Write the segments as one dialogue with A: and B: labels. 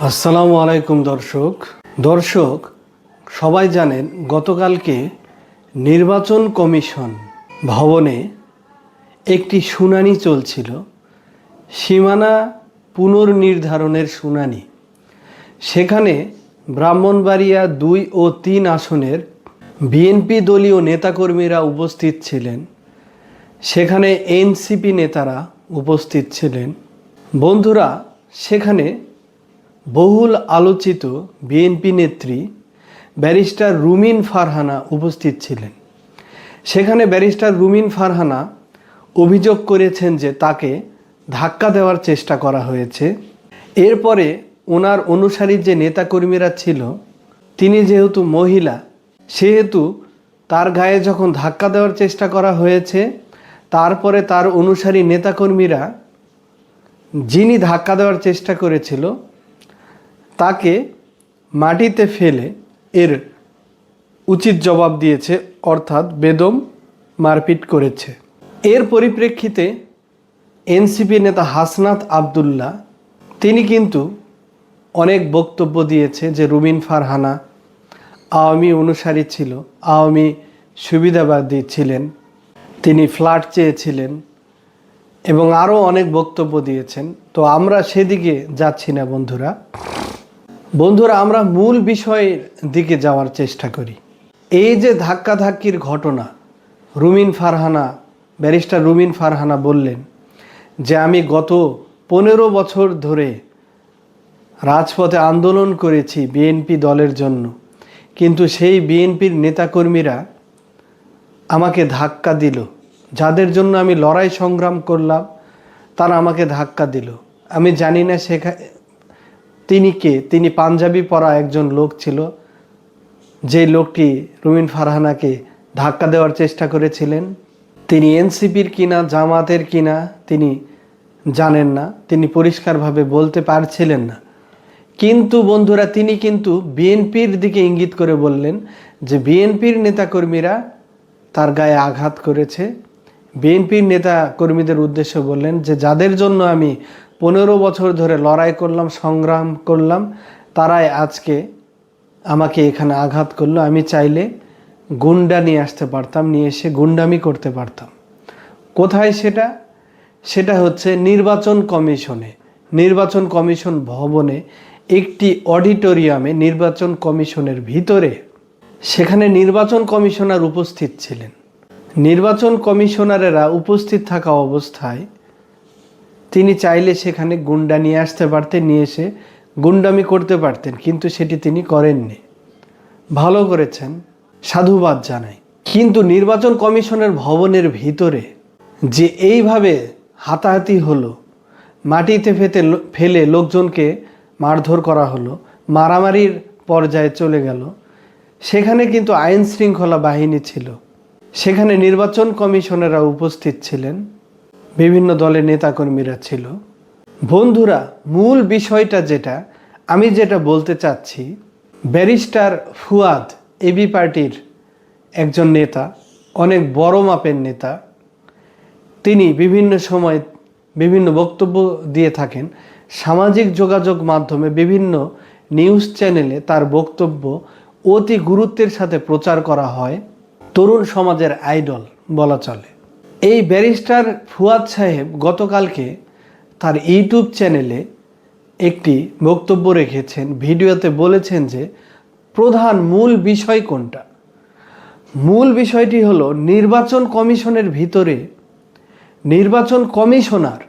A: আসসালামু আলাইকুম দর্শক সবাই জানেন গতকালকে নির্বাচন কমিশন ভবনে একটি শুনানি চলছিল। সীমানা পুনর্নির্ধারণের শুনানি। সেখানে ব্রাহ্মণবাড়িয়া ২ ও ৩ আসনের বিএনপি দলীয় নেতাকর্মীরা উপস্থিত ছিলেন। সেখানে এনসিপি নেতারা উপস্থিত ছিলেন। বন্ধুরা, সেখানে বহুল আলোচিত বিএনপি নেত্রী ব্যারিস্টার রুমিন ফারহানা উপস্থিত ছিলেন। সেখানে ব্যারিস্টার রুমিন ফারহানা অভিযোগ করেছেন যে তাকে ধাক্কা দেওয়ার চেষ্টা করা হয়েছে। এরপরে ওনার অনুসারী যে নেতাকর্মীরা ছিল, তিনি যেহেতু মহিলা, সেহেতু তার গায়ে যখন ধাক্কা দেওয়ার চেষ্টা করা হয়েছে, তারপরে তার অনুসারী নেতাকর্মীরা যিনি ধাক্কা দেওয়ার চেষ্টা করেছিল তাকে মাটিতে ফেলে এর উচিত জবাব দিয়েছে, অর্থাৎ বেদম মারপিট করেছে। এর পরিপ্রেক্ষিতে এনসিপি নেতা হাসনাত আবদুল্লাহ তিনি কিন্তু অনেক বক্তব্য দিয়েছে যে রুমিন ফারহানা আওয়ামী অনুসারী ছিল, আওয়ামী সুবিধাবাদী ছিলেন, তিনি ফ্ল্যাট চেয়েছিলেন এবং আরও অনেক বক্তব্য দিয়েছেন। তো আমরা সেদিকে যাচ্ছি না বন্ধুরা, আমরা মূল বিষয়ের দিকে যাওয়ার চেষ্টা করি। এই যে ধাক্কাধাক্কির ঘটনা, ব্যারিস্টার রুমিন ফারহানা বললেন যে আমি গত 15 বছর ধরে রাজপথে আন্দোলন করেছি বিএনপি দলের জন্য, কিন্তু সেই বিএনপির নেতাকর্মীরা আমাকে ধাক্কা দিল। যাদের জন্য আমি লড়াই সংগ্রাম করলাম তারা আমাকে ধাক্কা দিল। আমি জানি না তিনি কে। তিনি পাঞ্জাবি পরা একজন লোক ছিল, যে লোকটি রুমিন ফারহানাকে ধাক্কা দেওয়ার চেষ্টা করেছিলেন। তিনি এনসিপির কিনা জামাতের কিনা তিনি জানেন না, তিনি পরিষ্কারভাবে বলতে পারছিলেন না। কিন্তু বন্ধুরা, তিনি কিন্তু বিএনপির দিকে ইঙ্গিত করে বললেন যে বিএনপির নেতাকর্মীরা তার গায়ে আঘাত করেছে। বিএনপির নেতাকর্মীদের উদ্দেশ্যে বললেন যে যাদের জন্য আমি 15 বছর ধরে লড়াই করলাম, সংগ্রাম করলাম, তারাই আজকে আমাকে এখানে আঘাত করলো। আমি চাইলে গুন্ডা নিয়ে আসতে পারতাম, নিয়ে এসে গুন্ডামি করতে পারতাম। কোথায় সেটা হচ্ছে নির্বাচন কমিশন ভবনে একটি অডিটোরিয়ামে, নির্বাচন কমিশনের ভিতরে। সেখানে নির্বাচন কমিশনার উপস্থিত ছিলেন। নির্বাচন কমিশনারেরা উপস্থিত থাকা অবস্থায় তিনি চাইলে সেখানে গুন্ডা নিয়ে আসতে পারতেন, নিয়ে এসে গুন্ডামি করতে পারতেন, কিন্তু সেটি তিনি করেননি। ভালো করেছেন, সাধুবাদ জানাই। কিন্তু নির্বাচন কমিশনের ভবনের ভিতরে যে এইভাবে হাতাহাতি হলো, মাটিতে ফেলে লোকজনকে মারধর করা হলো, মারামারির পর্যায়ে চলে গেল, সেখানে কিন্তু আইন শৃঙ্খলা বাহিনী ছিল। সেখানে নির্বাচন কমিশনেরা উপস্থিত ছিলেন, বিভিন্ন দলের নেতাকর্মীরা ছিল। বন্ধুরা, মূল বিষয়টা আমি যেটা বলতে চাচ্ছি, ব্যারিস্টার ফুয়াদ এবি পার্টির একজন নেতা, অনেক বড় মাপের নেতা। তিনি বিভিন্ন সময় বিভিন্ন বক্তব্য দিয়ে থাকেন। সামাজিক যোগাযোগ মাধ্যমে বিভিন্ন নিউজ চ্যানেলে তার বক্তব্য অতি গুরুত্বের সাথে প্রচার করা হয়। তরুণ সমাজের আইডল বলা চলে। এই ব্যারিস্টার ফুয়াদ সাহেব গতকালকে তার ইউটিউব চ্যানেলে একটি বক্তব্য রেখেছেন। ভিডিওতে বলেছেন যে প্রধান মূল বিষয় কোনটা। মূল বিষয়টি হলো নির্বাচন কমিশনের ভিতরে নির্বাচন কমিশনার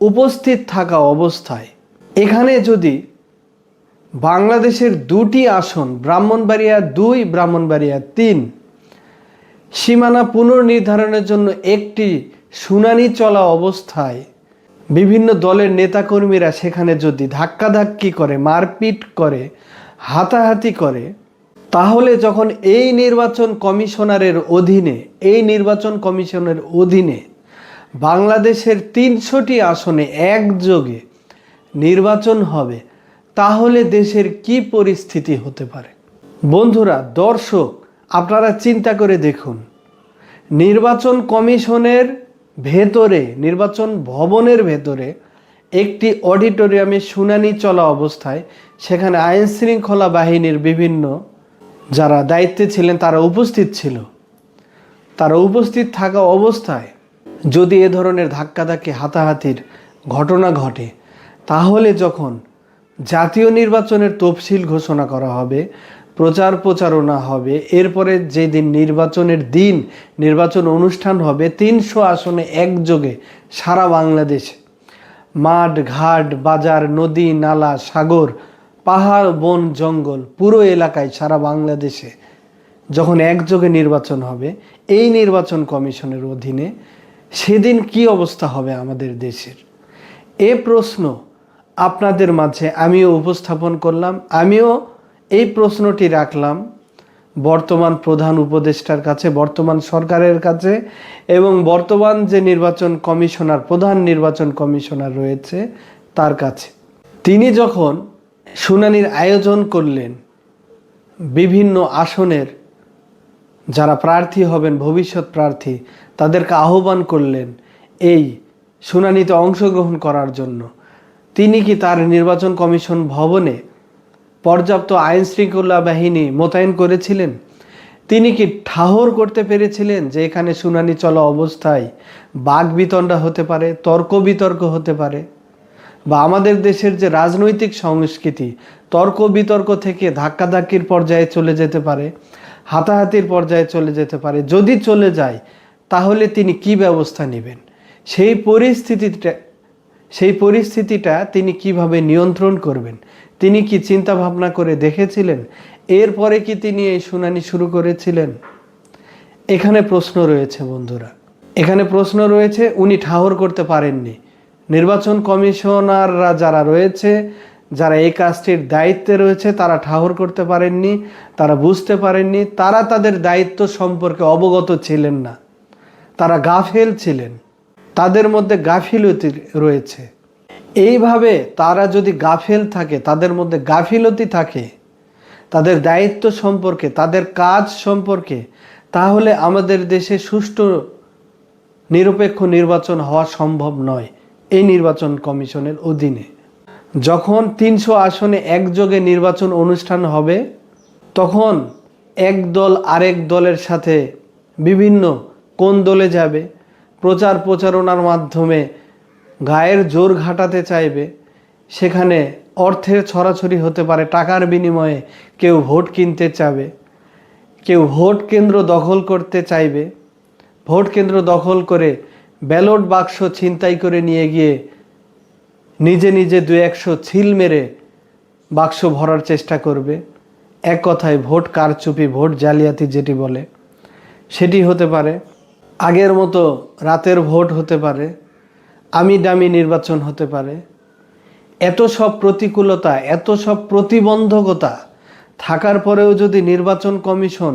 A: উপস্থিত থাকা অবস্থায় এখানে যদি বাংলাদেশের 2টি আসন, ব্রাহ্মণবাড়িয়া 2, ব্রাহ্মণবাড়িয়া 3, সীমানা পুনর্নির্ধারণের জন্য একটি শুনানি চলা অবস্থায় বিভিন্ন দলের নেতাকর্মীরা সেখানে যদি ধাক্কাধাক্কি করে, মারপিট করে, হাতাহাতি করে, তাহলে যখন এই নির্বাচন কমিশনের অধীনে বাংলাদেশের 300টি আসনে একযোগে নির্বাচন হবে, তাহলে দেশের কি পরিস্থিতি হতে পারে। বন্ধুরা, দর্শক, আপনারা চিন্তা করে দেখুন, নির্বাচন কমিশনের ভেতরে, নির্বাচন ভবনের ভেতরে একটি অডিটোরিয়ামে শুনানি চলা অবস্থায় সেখানে আইন শৃঙ্খলা বাহিনীর বিভিন্ন যারা দায়িত্বে ছিলেন তারা উপস্থিত ছিল। তারা উপস্থিত থাকা অবস্থায় যদি এ ধরনের ধাক্কাধাক্কি হাতাহাতির ঘটনা ঘটে, তাহলে যখন জাতীয় নির্বাচনের তফসিল ঘোষণা করা হবে, প্রচার প্রচারণা হবে, এরপরে যেদিন নির্বাচনের দিন নির্বাচন অনুষ্ঠান হবে, 300 আসনে একযোগে সারা বাংলাদেশে মাঠ ঘাট বাজার নদী নালা সাগর পাহাড় বন জঙ্গল পুরো এলাকায় সারা বাংলাদেশে যখন একযোগে নির্বাচন হবে এই নির্বাচন কমিশনের অধীনে, সেদিন কি অবস্থা হবে আমাদের দেশের? এ প্রশ্ন আপনাদের মাঝে আমিও উপস্থাপন করলাম। আমিও এই প্রশ্নটি রাখলাম বর্তমান প্রধান উপদেষ্টার কাছে, বর্তমান সরকারের কাছে এবং বর্তমান যে নির্বাচন কমিশনার, প্রধান নির্বাচন কমিশনার রয়েছে তার কাছে। তিনি যখন শুনানির আয়োজন করলেন, বিভিন্ন আসনের যারা প্রার্থী হবেন, ভবিষ্যৎ প্রার্থী, তাদেরকে আহ্বান করলেন এই শুনানিতে অংশগ্রহণ করার জন্য। তিনি কি তার নির্বাচন কমিশন ভবনে পর্যাপ্ত আইন শৃঙ্খলা বাহিনী মোতায়েন করেছিলেন? তিনি কি ঠাহর করতে পেরেছিলেন যে এখানে শুনানি চলা অবস্থায় বাকবিতণ্ডা হতে পারে, তর্ক বিতর্ক হতে পারে, বা আমাদের দেশের যে রাজনৈতিক সংস্কৃতি তর্ক বিতর্ক থেকে ধাক্কাধাক্কির পর্যায়ে চলে যেতে পারে, হাতাহাতির পর্যায়ে চলে যেতে পারে? যদি চলে যায় তাহলে তিনি কি ব্যবস্থা নেবেন? সেই পরিস্থিতিটা তিনি কিভাবে নিয়ন্ত্রণ করবেন? তিনি কি চিন্তা ভাবনা করে দেখেছিলেন? এরপরে কি তিনি এই শুনানি শুরু করেছিলেন? এখানে প্রশ্ন রয়েছে বন্ধুরা, এখানে প্রশ্ন রয়েছে। উনি ঠাহর করতে পারেননি। নির্বাচন কমিশনাররা যারা রয়েছে, যারা এই কাজটির দায়িত্বে রয়েছে, তারা ঠাহর করতে পারেননি, তারা বুঝতে পারেননি, তারা তাদের দায়িত্ব সম্পর্কে অবগত ছিলেন না, তারা গাফেল ছিলেন, তাদের মধ্যে গাফিলতি রয়েছে। এইভাবে তারা যদি গাফেল থাকে, তাদের মধ্যে গাফিলতি থাকে তাদের দায়িত্ব সম্পর্কে, তাদের কাজ সম্পর্কে, তাহলে আমাদের দেশে সুষ্ঠু নিরপেক্ষ নির্বাচন হওয়া সম্ভব নয় এই নির্বাচন কমিশনের অধীনে। যখন 300 আসনে একযোগে নির্বাচন অনুষ্ঠান হবে, তখন এক দল আরেক দলের সাথে বিভিন্ন কোন দলে যাবে, প্রচার প্রচারণার মাধ্যমে গায়ের জোর ঘাটাতে চাইবে, সেখানে অর্থের ছড়াছড়ি হতে পারে, টাকার বিনিময়ে কেউ ভোট কিনতে চাবে, কেউ ভোট কেন্দ্র দখল করতে চাইবে, ভোট কেন্দ্র দখল করে ব্যালট বাক্স ছিনতাই করে নিয়ে গিয়ে নিজে নিজে 2-100 ছিল মেরে বাক্স ভরার চেষ্টা করবে। এক কথায় ভোট কারচুপি, ভোট জালিয়াতি যেটি বলে সেটি হতে পারে। আগের মতো রাতের ভোট হতে পারে, আমি দামি নির্বাচন হতে পারে। এত সব প্রতিকূলতা, এত সব প্রতিবন্ধকতা থাকার পরেও যদি নির্বাচন কমিশন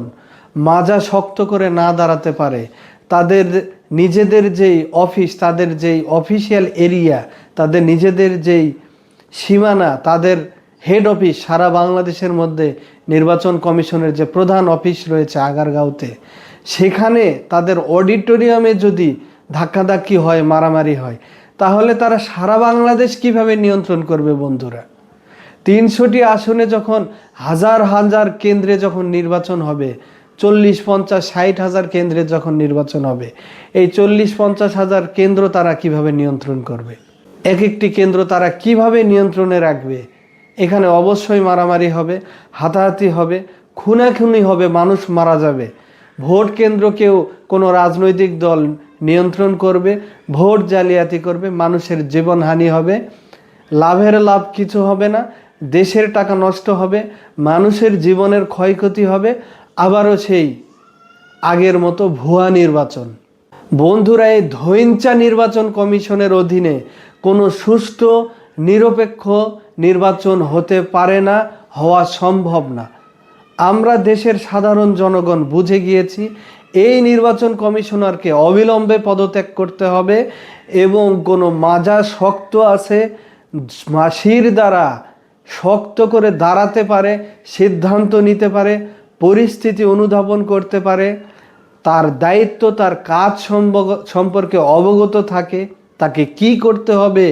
A: মাজা শক্ত করে না দাঁড়াতে পারে, তাদের নিজেদের যেই অফিস, তাদের যেই অফিসিয়াল এরিয়া, তাদের নিজেদের যেই সীমানা, তাদের হেড অফিস সারা বাংলাদেশের মধ্যে নির্বাচন কমিশনের যে প্রধান অফিস রয়েছে আগারগাঁওতে, সেখানে তাদের অডিটোরিয়ামে যদি ধাক্কাধাক্কি হয়, মারামারি হয়, তাহলে তারা সারা বাংলাদেশ কিভাবে নিয়ন্ত্রণ করবে বন্ধুরা? 300টি আসনে যখন হাজার হাজার কেন্দ্রে যখন নির্বাচন হবে, 40-50-60 হাজার কেন্দ্রে যখন নির্বাচন হবে, এই 40-50 হাজার কেন্দ্র তারা কিভাবে নিয়ন্ত্রণ করবে? এক একটি কেন্দ্র তারা কিভাবে নিয়ন্ত্রণে রাখবে? এখানে অবশ্যই মারামারি হবে, হাতাহাতি হবে, খুনাখুনি হবে, মানুষ মারা যাবে। ভোট কেন্দ্রকেও কোনো রাজনৈতিক দল নিয়ন্ত্রণ করবে, ভোট জালিয়াতি করবে, মানুষের জীবনহানি হবে, লাভের লাভ কিছু হবে না, দেশের টাকা নষ্ট হবে, মানুষের জীবনের ক্ষয়ক্ষতি হবে, আবারও সেই আগের মতো ভুয়া নির্বাচন। বন্ধুরা, এই ধৈঞ্চা নির্বাচন কমিশনের অধীনে কোনো সুষ্ঠু নিরপেক্ষ নির্বাচন হতে পারে না, হওয়া সম্ভব না। আমরা দেশের সাধারণ জনগণ বুঝে গিয়েছি এই নির্বাচন কমিশনারকে অবিলম্বে পদত্যাগ করতে হবে এবং কোনো মাজা শক্ত আছে, মাসির দ্বারা শক্ত করে দাঁড়াতে পারে, সিদ্ধান্ত নিতে পারে, পরিস্থিতি অনুধাবন করতে পারে, তার দায়িত্ব, তার কাজ সম্পর্কে অবগত থাকে, তাকে কি করতে হবে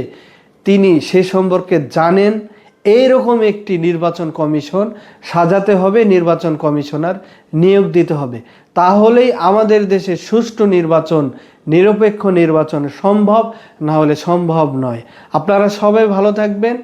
A: তিনি সে সম্পর্কে জানেন। এইরকম একটি নির্বাচন কমিশন সাজাতে হবে, নির্বাচন কমিশনার নিয়োগ দিতে হবে। তাহলেই আমাদের দেশে সুষ্ঠু নির্বাচন, নিরপেক্ষ নির্বাচন সম্ভব, না হলে সম্ভব নয়। আপনারা সবাই ভালো থাকবেন।